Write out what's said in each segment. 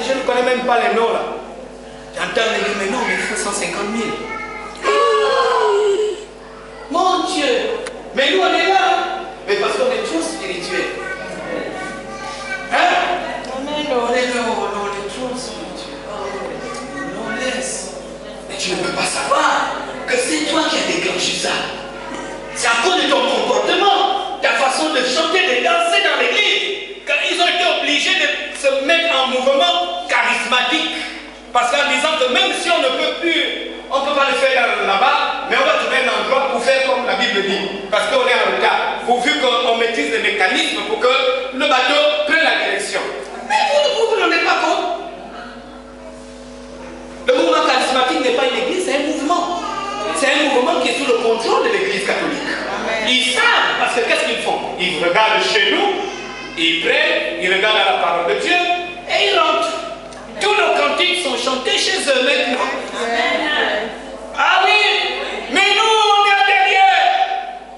je ne connais même pas les noms là. J'entends me dire, mais non, mais il faut 150 000. Mon Dieu! Mais nous on est là. Mais parce qu'on est trop spirituels. Hein? On est trop spirituels. On laisse. Mais tu ne peux pas savoir que c'est toi qui as déclenché ça. C'est à cause de ton comportement, ta façon de chanter, de danser dans l'église, qu'ils ont été obligés de se mettre en mouvement charismatique. Parce qu'en disant que même si on ne peut plus, on ne peut pas le faire là-bas, mais on va trouver un endroit pour faire comme la Bible dit. Parce qu'on est en retard. Pourvu qu'on maîtrise les mécanismes pour que le bateau prenne la direction. Mais vous ne vous rendez pas compte. Le mouvement charismatique n'est pas une église, c'est un mouvement. C'est un mouvement qui est sous le contrôle de l'église catholique. Amen. Ils savent, parce que qu'est-ce qu'ils font? Ils regardent chez nous, ils prennent, ils regardent la parole de Dieu et ils rentrent. Tous nos cantiques sont chantés chez eux maintenant. Amen. Ah oui, mais nous on est derrière.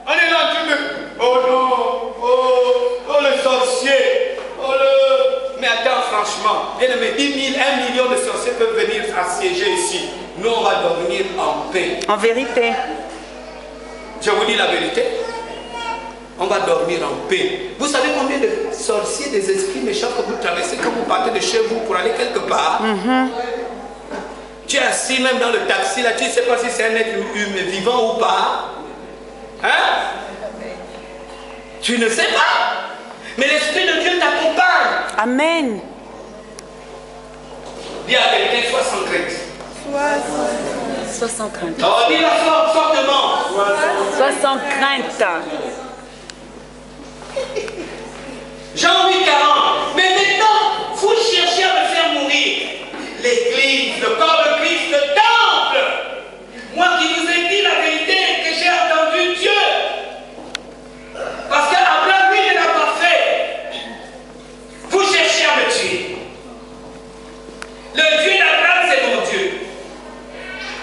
On est là en train de... Oh non, oh le sorcier, oh le... Mais attends franchement, bien aimé, 10 000, 1 million de sorciers peuvent venir assiéger ici. Nous, on va dormir en paix. En vérité. Je vous dis la vérité. On va dormir en paix. Vous savez combien de sorciers, des esprits méchants que vous traversez quand vous partez de chez vous pour aller quelque part? Tu es assis même dans le taxi, là, tu ne sais pas si c'est un être humain vivant ou pas. Hein? Tu ne sais pas. Mais l'Esprit de Dieu t'accompagne. Amen. Dis à quelqu'un, sois sans crainte. Sois sans crainte. Oh, dis-la fortement. Sois sans crainte. Jean 8, 40. Mais maintenant, vous cherchez à me faire mourir. L'église, le corps de Christ, le temple. Moi qui vous ai dit la vérité, que j'ai entendu Dieu. Parce qu'Abraham, lui, ne l'a pas fait. Vous cherchez à me tuer. Le Dieu d'Abraham, c'est mon Dieu.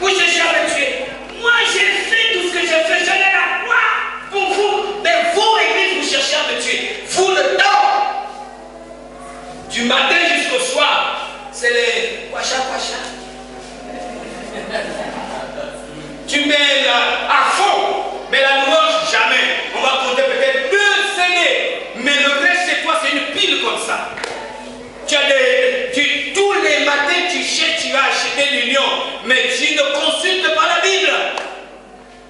Vous cherchez à me tuer. Moi, j'ai fait tout ce que j'ai fait. Je n'ai la foi pour vous. Mais vous, l'église, vous cherchez à me tuer. Vous, le temps. Du matin jusqu'au soir. C'est les kwacha. Tu mets à fond. Mais la louange, jamais. On va compter peut-être 2 CD. Mais le reste, chez toi, c'est une pile comme ça. Tous les matins, tu cherches, tu vas acheter l'union, mais tu ne consultes pas la Bible.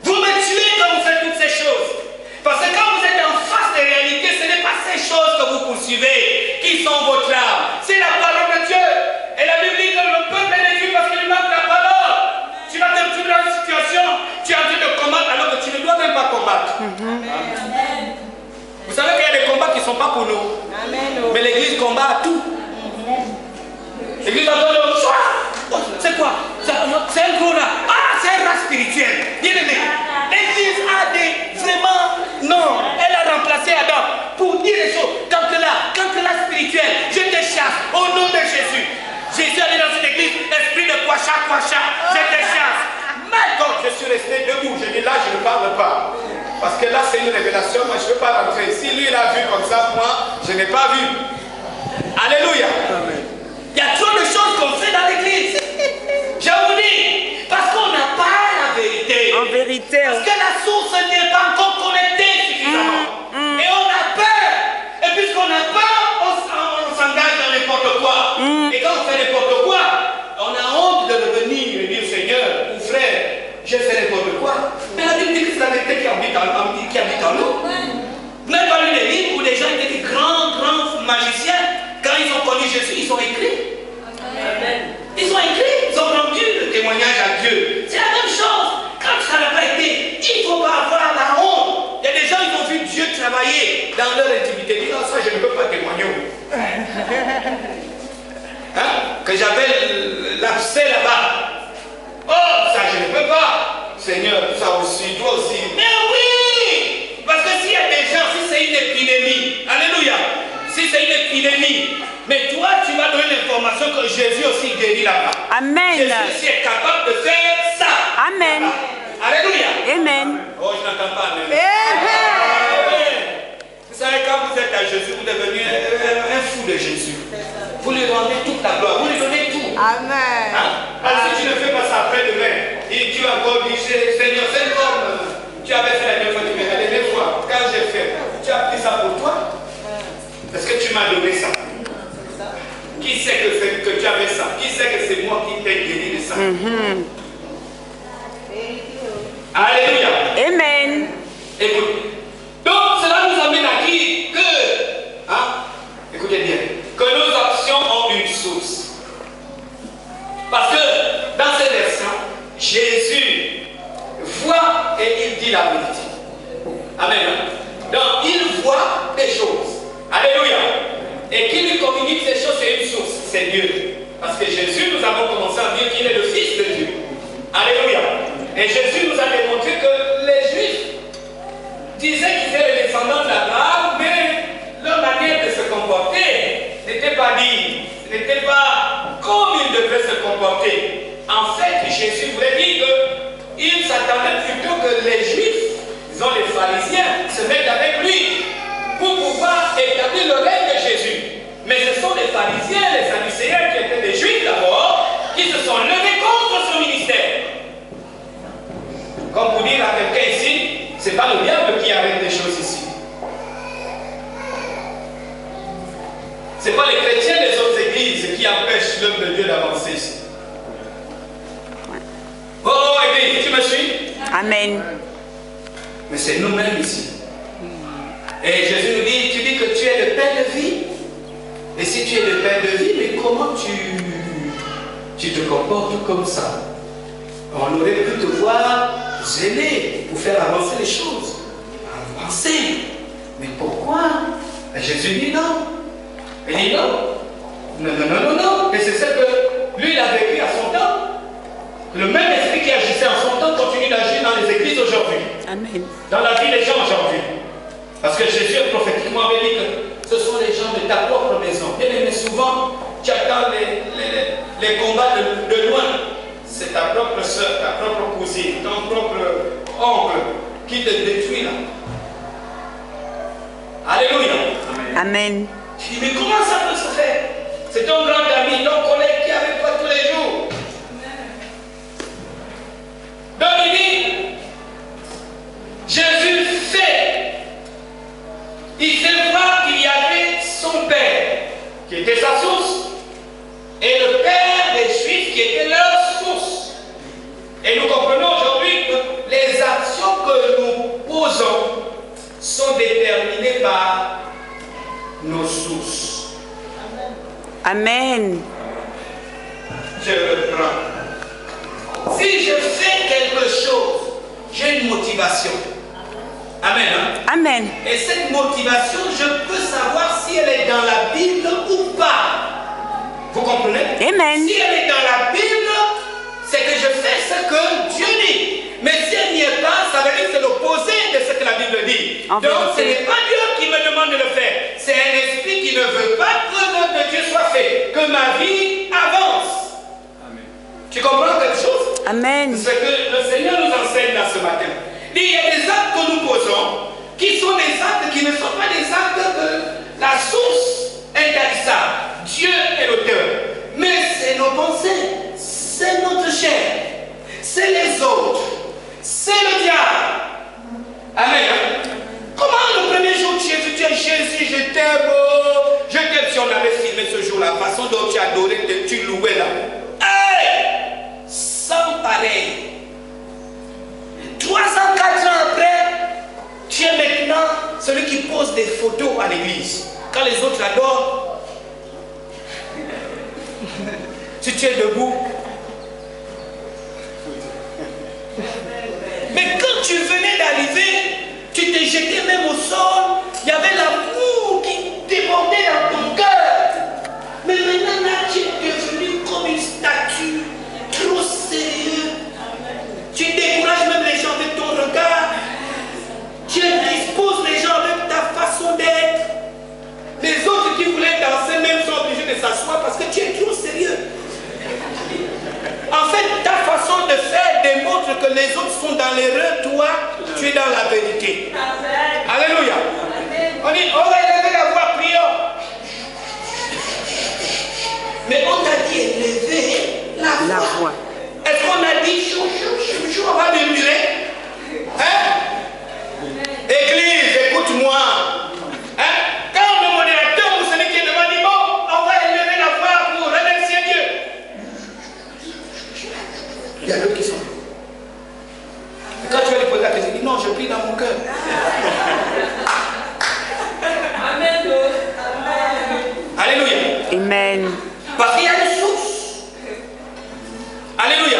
Vous me tuez quand vous faites toutes ces choses. Parce que quand vous êtes en face des réalités, ce n'est pas ces choses que vous poursuivez qui sont votre âme. C'est la parole de Dieu. Et la Bible dit que le peuple est détruit parce qu'il manque la parole. Tu vas te trouver dans une situation, tu es en train de combattre alors que tu ne dois même pas combattre. Amen. Vous savez qu'il y a des combats qui ne sont pas pour nous. Amen. Mais l'église combat à tout. L'église a donné le choix. C'est quoi? C'est un gros rat. Ah, c'est un rat spirituel. Bien aimé. L'église a vraiment... Non, elle a remplacé Adam pour dire les choses. Quand tu l'as spirituel, je te chasse au nom de Jésus. Jésus allait dans cette église, esprit de kwacha, je te chasse. Mais quand je suis resté debout, je dis là, je ne parle pas. Parce que là, c'est une révélation, moi, je ne veux pas rentrer. Si lui, il a vu comme ça, moi, je n'ai pas vu. Alléluia. Amen. Il y a trop de choses qu'on fait dans l'église. Je vous dis, parce qu'on n'a pas la vérité. En vérité. Parce que la source n'est pas encore connectée suffisamment. Et on a peur. Et puisqu'on a peur, on s'engage dans n'importe quoi. Et quand on fait n'importe quoi, on a honte de revenir et dire Seigneur ou frère, j'ai fait n'importe quoi. Mais la Bible dit que c'est la vérité qui habite en nous. Vous n'avez pas lu les livres où les gens étaient des grands magiciens. Quand ils ont connu Jésus, ils ont écrit. Amen. Ils ont écrit, ils ont rendu le témoignage à Dieu. C'est la même chose. Quand ça n'a pas été, il ne faut pas avoir la honte. Il y a des gens qui ont vu Dieu travailler dans leur intimité. Ils disent, non, ça, je ne peux pas témoigner. Hein? Que j'avais l'abcès là-bas. Oh, ça, je ne peux pas. Seigneur, ça aussi, toi aussi. Mais oui! Parce que s'il y a des gens, si c'est une épidémie, alléluia, si c'est une épidémie, mais toi, tu vas donner l'information que Jésus aussi guérit là-bas. Amen. Jésus aussi est capable de faire ça. Amen. Alléluia. Amen. Oh, je n'entends pas. Amen. Amen. Vous savez, quand vous êtes à Jésus, vous devenez un fou de Jésus. Vous lui rendez toute la gloire. Vous lui Amen. Hein? Parce que si tu ne fais pas ça après-demain, et tu vas encore dire, Seigneur, c'est comme tu avais fait la dernière fois, tu m'as la dernière fois, quand j'ai fait, tu as pris ça pour toi? Est-ce que tu m'as donné ça? Qui sait que tu avais ça? Qui sait que c'est moi qui t'ai guéri de ça? Alléluia. Amen. Écoute. Donc cela nous amène à dire que, écoutez bien, que nos actions ont une source. Parce que dans cette version, Jésus voit et il dit la vérité. Amen. Donc il voit des choses. Alléluia. Et qui lui communique ces choses, c'est une source, c'est Dieu. Parce que Jésus, nous avons commencé à dire qu'il est le Fils de Dieu. Alléluia. Et Jésus nous a démontré que les Juifs disaient qu'ils étaient les descendants d'Abraham, mais leur manière de se comporter n'était pas digne, n'était pas comme ils devaient se comporter. En fait, Jésus voulait dire qu'il s'attendait plutôt que les Juifs, disons les pharisiens, se mettent avec lui pour pouvoir établir le règne de Jésus. Mais ce sont les pharisiens, les sadducéens qui étaient des Juifs d'abord, qui se sont levés contre son ministère. Comme pour dire à quelqu'un ici, ce n'est pas le diable qui arrête des choses ici. Ce n'est pas les chrétiens des autres églises qui empêchent l'œuvre de Dieu d'avancer ici. Oh, église, tu me suis? Amen. Mais c'est nous-mêmes ici. Et Jésus nous dit, tu dis que tu es le pain de vie. Et si tu es le pain de vie, mais comment tu te comportes comme ça? On aurait pu te voir zélé pour faire avancer les choses. Avancer. Mais pourquoi? Et Jésus dit non. Il dit non. Non, non, non, non, non. Et c'est ce que lui, il a vécu à son temps. Le même esprit qui agissait en son temps continue d'agir dans les églises aujourd'hui. Amen. Dans la vie des gens aujourd'hui. Parce que Jésus prophétiquement avait dit que ce sont les gens de ta propre maison. Bien aimé, souvent, tu attends les combats de loin. C'est ta propre soeur, ta propre cousine, ton propre oncle qui te détruit là. Alléluia. Amen. Tu dis, mais comment ça peut se faire? C'est ton grand ami, ton collègue qui est avec toi tous les jours. Donc il dit, Jésus fait. Il fait voir qu'il y avait son père, qui était sa source, et le père des Juifs qui était leur source. Et nous comprenons aujourd'hui que les actions que nous posons sont déterminées par nos sources. Amen. Je reprends. Si je fais quelque chose, j'ai une motivation. Amen. Hein? Amen. Et cette motivation, je peux savoir si elle est dans la Bible ou pas. Vous comprenez? Amen. Si elle est dans la Bible, c'est que je fais ce que Dieu dit. Mais si elle n'y est pas, ça veut dire que c'est l'opposé de ce que la Bible dit. En Donc ce vérité. n'est pas Dieu qui me demande de le faire. C'est un esprit qui ne veut pas que l'œuvre de Dieu soit faite. Que ma vie avance. Amen. Tu comprends quelque chose? Amen. C'est ce que le Seigneur nous enseigne là ce matin. Il y a des actes que nous posons qui sont des actes qui ne sont pas des actes de la source intarissable. Dieu est l'auteur. Mais c'est nos pensées, c'est notre chair, c'est les autres, c'est le diable. Amen. Comment le premier jour tu es Jésus, je t'aime, je t'aime. Si on avait filmé ce jour-là, la façon dont tu adorais, tu louais là. Hey! Sans pareil. 3 ans, 4 ans après, tu es maintenant celui qui pose des photos à l'église. Quand les autres adorent, si tu es debout. Mais quand tu venais d'arriver, tu t'es jeté même au sol, il y avait l'amour qui débordait dans ton cœur. Mais maintenant, là, tu es devenu comme une statue, trop sérieux. Tu décourages même les gens avec ton regard. Tu disposes les gens avec ta façon d'être. Les autres qui voulaient danser même sont obligés de s'asseoir parce que tu es trop sérieux. En fait, ta façon de faire démontre que les autres sont dans l'erreur. Toi, tu es dans la vérité. Amen. Alléluia. Amen. On dit, on va élever la voix, prions. Mais on t'a dit élever Parce qu'il y a une source. Alléluia.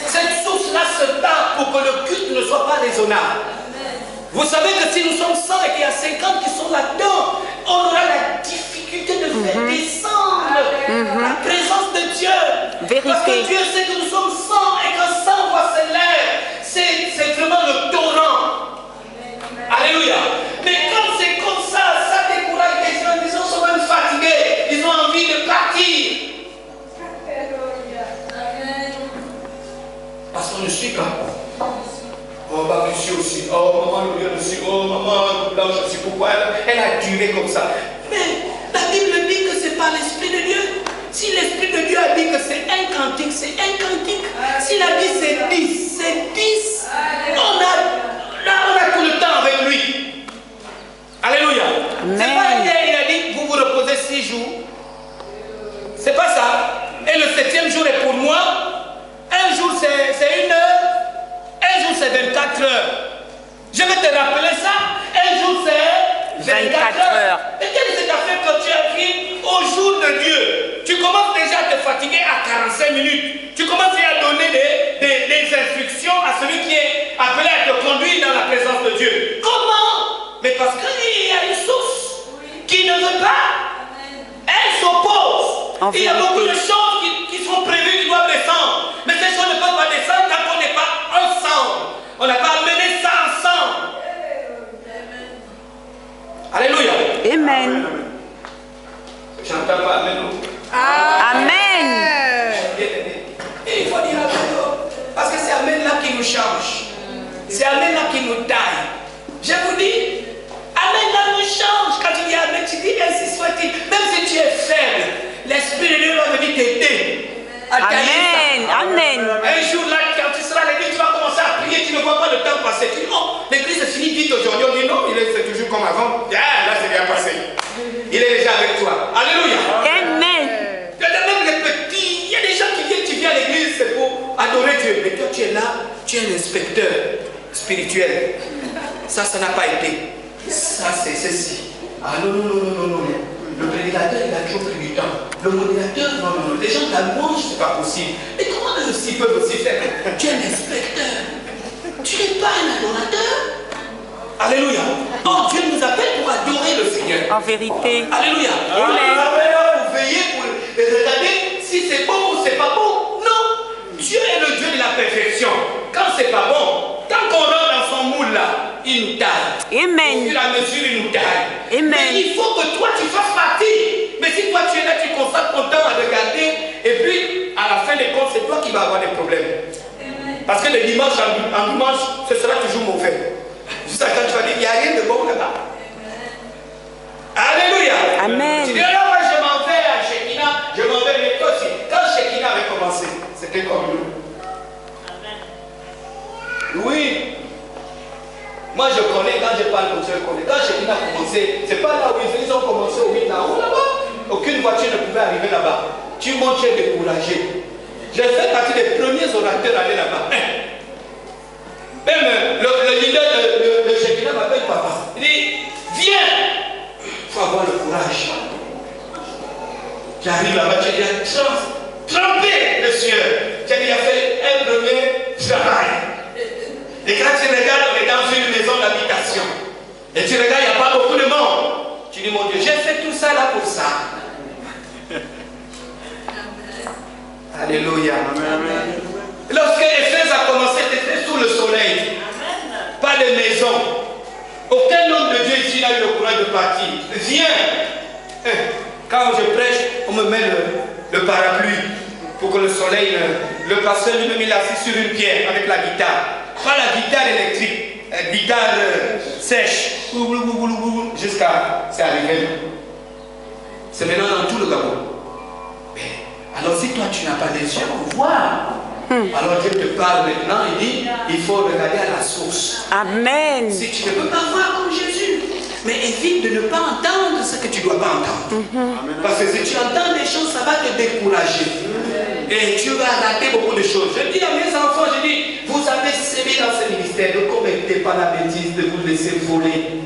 Cette source-là se bat pour que le culte ne soit pas raisonnable. Vous savez que si nous sommes 100 et qu'il y a 50 qui sont là-dedans, on aura la difficulté de faire descendre la présence de Dieu. Vérité. Parce que Dieu sait que nous sommes 100 et que 100 voix s'élèvent. C'est vraiment le torrent. Alléluia. Mais quand c'est comme ça décourage les gens. Les gens sont même fatigués. Ils ont envie de partir. Parce qu'on ne suit pas. Oh, Babuchi aussi. Oh, maman, le bien aussi. Oh, maman, Blanche aussi. Pourquoi elle a duré comme ça? Mais la Bible dit que ce n'est pas l'Esprit de Dieu. Si l'Esprit de Dieu a dit que c'est un cantique, c'est un cantique. S'il a dit c'est 10, c'est 10. On a tout le temps avec lui. Alléluia. C'est pas hier, il a dit vous vous reposez 6 jours. C'est pas ça. Et le 7e jour est pour moi. Un jour c'est 1 heure. Un jour c'est 24 heures. Je vais te rappeler ça. Un jour c'est 24 heures. Et quelle est cette affaire quand tu arrives au jour de Dieu? Tu commences déjà à te fatiguer à 45 minutes. Tu commences déjà à donner des instructions à celui qui est appelé à te conduire dans la présence de Dieu. Comment? Mais parce qu'il y a une source qui ne veut pas. Elle s'oppose. Il y a beaucoup de choses qui sont prévues, qui doivent descendre. Mais ces choses ne peuvent pas descendre tant qu'on n'est pas ensemble. On n'a pas amené ça ensemble. Alléluia. Amen. J'entends pas Amen. Amen. Et il faut dire Amen. Parce que c'est Amen là qui nous change. C'est Amen là qui nous taille. Je vous dis, Amen là nous change. Quand tu dis Amen, tu dis ainsi soit-il. Même si tu es faible, l'Esprit de Dieu va venir t'aider. Amen. Amen. Un jour là, quand tu seras à l'église, tu vas commencer à prier, tu ne vois pas le temps passer. Tu dis, oh, l'église est finie vite aujourd'hui. On dit non, c'est toujours comme avant. Ah, là, c'est bien passé. Il est déjà avec toi. Alléluia. Amen. Même les petits, il y a des gens qui viennent, tu viens à l'église, c'est pour adorer Dieu. Mais toi, tu es là, tu es un inspecteur spirituel. Ça n'a pas été. Ça, c'est ceci. Ah non, non, non, non, non, non. Le prédicateur, il a toujours pris du temps. Le modérateur, non, non, non. Les gens la mangent, c'est pas possible. Mais comment eux aussi peuvent aussi faire? Tu es un inspecteur. Tu n'es pas un adorateur. Alléluia. Oh, Dieu nous appelle pour adorer le Seigneur. En vérité. Alléluia. Amen. Il nous appelle pour veiller, pour regarder si c'est bon ou c'est pas bon. Non. Dieu est le Dieu de la perfection. Quand c'est pas bon, tant qu'on rentre dans son moule là, il nous taille. Amen. Au fur et à mesure, il nous taille. Amen. Mais il faut que toi, tu fasses partie. Mais si toi, tu es là, tu consacres ton temps à regarder, et puis, à la fin des comptes, c'est toi qui vas avoir des problèmes. Parce que le dimanche en dimanche, ce sera toujours mauvais. Jusqu'à quand tu vas dire, il n'y a rien de bon là-bas. Alléluia. Amen. Tu dis, là, moi, je m'en vais à Shekinah, je m'en vais à l'école. Quand Shekinah avait commencé, c'était comme nous. Oui. Moi, je connais, quand je parle comme ça, je connais. Quand Shekinah a commencé, c'est pas là où ils ont commencé au 8 là-haut, là-bas. Aucune voiture ne pouvait arriver là-bas. Tu montes, tu es découragé. J'ai fait partie des premiers orateurs à aller là-bas. Même le leader de Shekinah m'appelle papa. Il dit, viens. Il faut avoir le courage. J'arrive là-bas, tu dis, trempé le sueur. Tu as déjà fait un premier travail. Et quand tu regardes, on est dans une maison d'habitation. Et tu regardes, il n'y a pas beaucoup de monde. Tu dis, mon Dieu, j'ai fait tout ça là pour ça. Alléluia. Amen. Lorsque Éphèse a commencé, c'était sous le soleil. Amen. Pas de maison. Aucun homme de Dieu ici n'a eu le courage de partir. Viens. Quand je prêche, on me met le parapluie pour que le soleil, le pasteur lui-même il est assis sur une pierre avec la guitare. Pas la guitare électrique, guitare sèche. Jusqu'à c'est arrivé. C'est maintenant dans tout le Gabon. Alors si toi tu n'as pas les yeux pour voir, alors Dieu te parle maintenant, il dit, il faut regarder à la source. Amen. Si tu ne peux pas voir comme Jésus, mais évite de ne pas entendre ce que tu ne dois pas entendre. Parce que si tu entends des choses, ça va te décourager. Et tu vas rater beaucoup de choses. Je dis à mes enfants, je dis, vous avez sémé dans ce ministère, ne commettez pas la bêtise de vous laisser voler.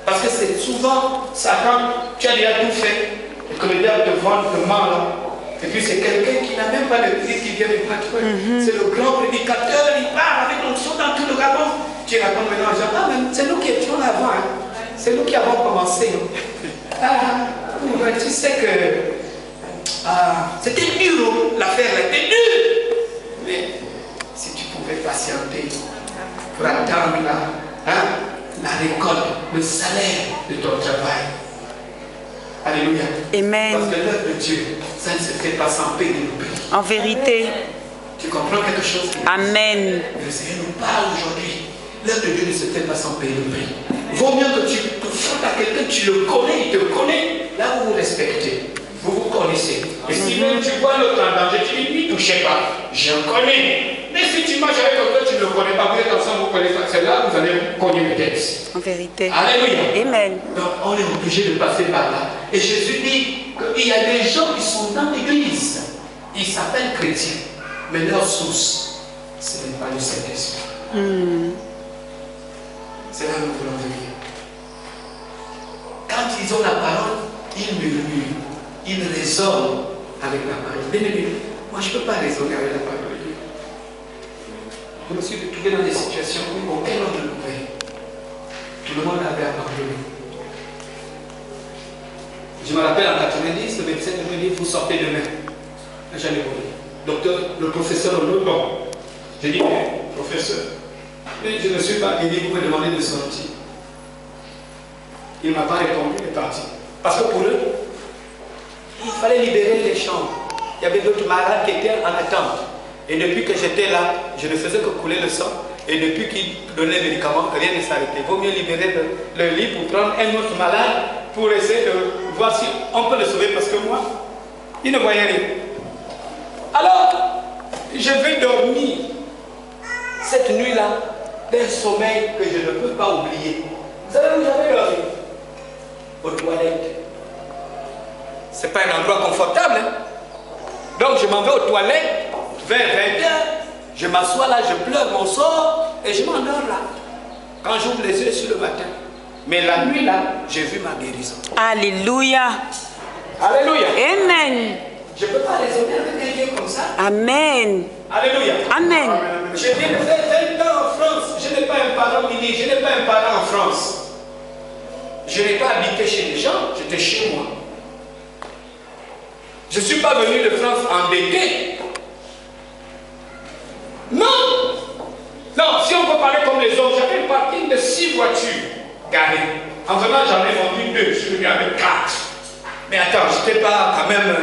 Parce que c'est souvent, ça quand tu as déjà tout fait, Et que le diable te vend le mal. Et puis c'est quelqu'un qui n'a même pas de prix qui vient de battre. C'est le grand prédicateur, il part avec l'onction dans tout le Gabon. Tu racontes maintenant aux gens, ah mais c'est nous qui étions avant. Hein. C'est nous qui avons commencé. Tu sais que c'était dur, l'affaire était dure. Mais si tu pouvais patienter pour attendre la récolte, le salaire de ton travail. Alléluia. Amen. Parce que l'œuvre de Dieu, ça ne se fait pas sans payer le prix. En vérité. Tu comprends quelque chose? Amen. Le Seigneur nous parle aujourd'hui. L'œuvre de Dieu ne se fait pas sans payer le prix. Vaut mieux que tu te frottes à quelqu'un, tu le connais, il te connaît, là vous vous respectez, vous vous connaissez. Et si même tu vois l'autre en danger, tu dis, lui, touchez pas, je connais. Mais si tu marches avec quelqu'un, tu ne le connais pas, vous êtes ensemble, vous connaissez pas, c'est là vous allez cogner peut-être. En vérité. Alléluia. Amen. Donc on est obligé de passer par là. Et Jésus dit qu'il y a des gens qui sont dans l'église, ils s'appellent chrétiens, mais leur source, ce n'est pas le Saint-Esprit. C'est là où nous voulons venir. Quand ils ont la parole, ils murmurent, ils raisonnent avec la parole. Bien aimé, moi je ne peux pas raisonner avec la parole de Dieu. Je me suis trouvé dans des situations où aucun homme ne pouvait. Tout le monde avait à parler. Je me rappelle en 90, le médecin me dit, vous sortez demain. J'en ai voulu. Docteur, le professeur, bon. J'ai dit, professeur, mais je ne suis pas aidé, vous me demandez de sortir. Il ne m'a pas répondu, il est parti. Parce que pour eux, il fallait libérer les chambres. Il y avait d'autres malades qui étaient en attente. Et depuis que j'étais là, je ne faisais que couler le sang. Et depuis qu'ils donnaient les médicaments, rien ne s'arrêtait. Il vaut mieux libérer le lit pour prendre un autre malade pour essayer de voir si on peut le sauver. Parce que moi, il ne voyait rien. Alors, je vais dormir cette nuit-là d'un sommeil que je ne peux pas oublier. Vous savez où j'avais dormi? Aux toilettes. Ce n'est pas un endroit confortable. Hein? Donc je m'en vais aux toilettes vers 20h. Je m'assois là, je pleure mon sort et je m'endors là. Quand j'ouvre les yeux sur le matin. Mais la nuit là, j'ai vu ma guérison. Alléluia. Alléluia. Amen. Je ne peux pas raisonner avec un Dieu comme ça. Amen. Alléluia. Amen. Je viens de faire 20 ans en France. Je n'ai pas un parent mini, je n'ai pas un parent en France. Je n'ai pas habité chez les gens, j'étais chez moi. Je ne suis pas venu de France endetté. Non. Non, si on peut parler comme les hommes, j'avais un parking de 6 voitures garées. En venant, j'en ai vendu 2, je suis venu avec 4. Mais attends, je n'étais pas quand même...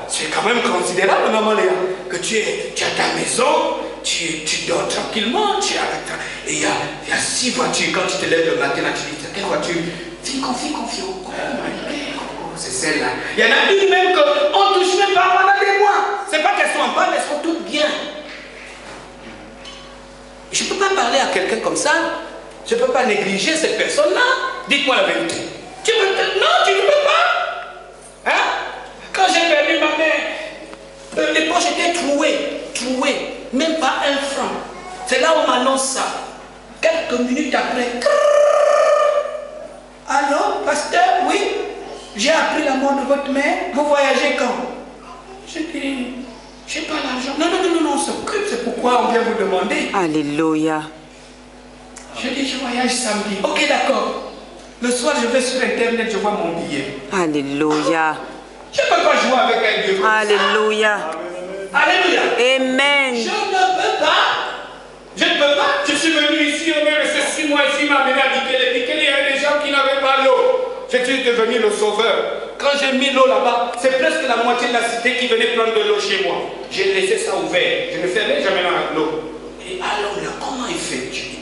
c'est quand même considérable, maman Léa, que tu as ta maison, tu dors tranquillement, tu as avec ta... Et il y a 6 voitures, quand tu te lèves le matin, là, tu dis, quelle voiture? Fille, confie. C'est celle-là. Il y en a une même qu'on ne touche même pas pendant des mois. C'est pas qu'elles sont en panne, elles sont toutes bien. Je ne peux pas parler à quelqu'un comme ça. Je ne peux pas négliger cette personne-là. Dites-moi la vérité. Non, tu ne peux pas. Hein? Quand j'ai perdu ma mère, les poches étaient trouées. Même pas un franc. C'est là où on m'annonce ça. Quelques minutes après. Allô, pasteur, oui? J'ai appris la mort de votre mère. Vous voyagez quand? Je dis, j'ai pas l'argent. Non, on s'occupe. C'est pourquoi on vient vous demander. Alléluia. Je dis, je voyage samedi. Ok, d'accord. Le soir, je vais sur Internet, je vois mon billet. Alléluia. Je ne peux pas jouer avec un Dieu comme Alléluia. ça. Alléluia. Amen. Je ne peux pas. Je ne peux pas. Je suis venu ici, on est resté 6 mois ici, m'a amené à Bikele. Bikele, il y avait des gens qui n'avaient pas l'eau. Je suis devenu le sauveur. Quand j'ai mis l'eau là-bas, c'est presque la moitié de la cité qui venait prendre de l'eau chez moi. J'ai laissé ça ouvert. Je ne fermais jamais l'eau. Et alors là, comment il fait? Je dis,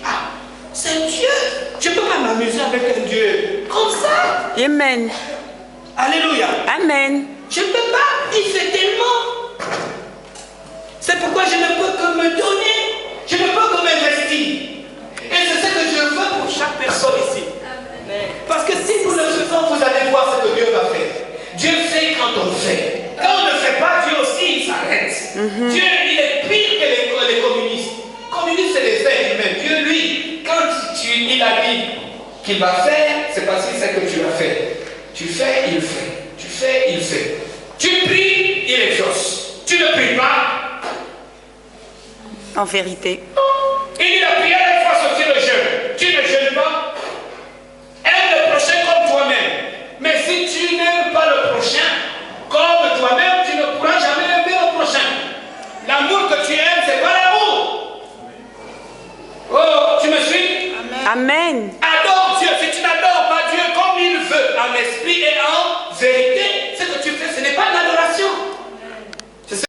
c'est Dieu. Je ne peux pas m'amuser avec un Dieu comme ça. Amen. Alléluia. Amen. Je ne peux pas. Il fait tellement. C'est pourquoi je ne peux que me donner. Je ne peux que m'investir. Et c'est ce que je veux pour chaque personne ici. Parce que si nous le faisons, vous allez voir ce que Dieu va faire. Dieu fait quand on fait. Quand on ne fait pas, Dieu aussi, il s'arrête. Dieu, il est pire que les communistes. Les communistes, c'est les êtres humains. Dieu, lui, quand il a dit qu'il va faire, c'est parce qu'il sait que tu vas faire. Tu fais, il fait. Tu fais, il fait. Tu pries, il exauce. Tu ne pries pas. En vérité. Il dit la prière est face aussi le jeûne. Tu ne jeûnes pas. Aime le prochain comme toi-même. Mais si tu n'aimes pas le prochain comme toi-même, tu ne pourras jamais aimer le prochain. L'amour que tu aimes, c'est pas l'amour. Oh, tu me suis? Amen.